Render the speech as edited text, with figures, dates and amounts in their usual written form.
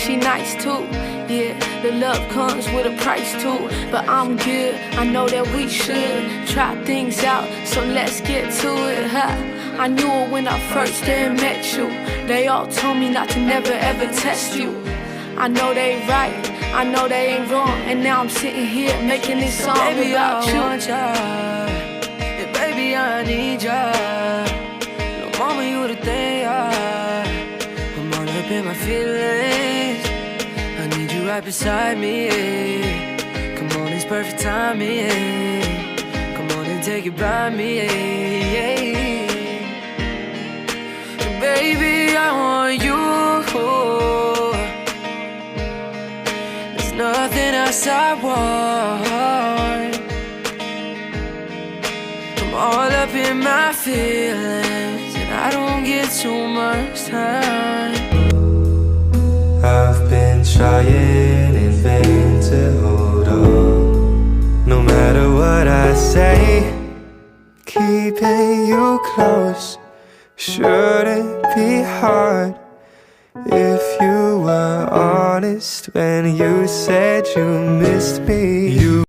she nice too. Yeah, the love comes with a price too. But I'm good, I know that we should try things out, so let's get to it, huh? I knew it when I first met you. They all told me not to never ever test you. I know they right, I know they ain't wrong, and now I'm sitting here making this song baby, about I you. Want ya. Yeah, baby, I need ya. No mama, you the thing, I'm all up in my feelings. I need you right beside me, yeah. Come on, it's perfect timing, yeah. Come on and take it by me, yeah. Baby, I want you. There's nothing else I want. I'm all up in my feelings, and I don't get too much time. I've been trying in vain to hold on. No matter what I say, keeping you close shouldn't be hard. If you were honest when you said you missed me, you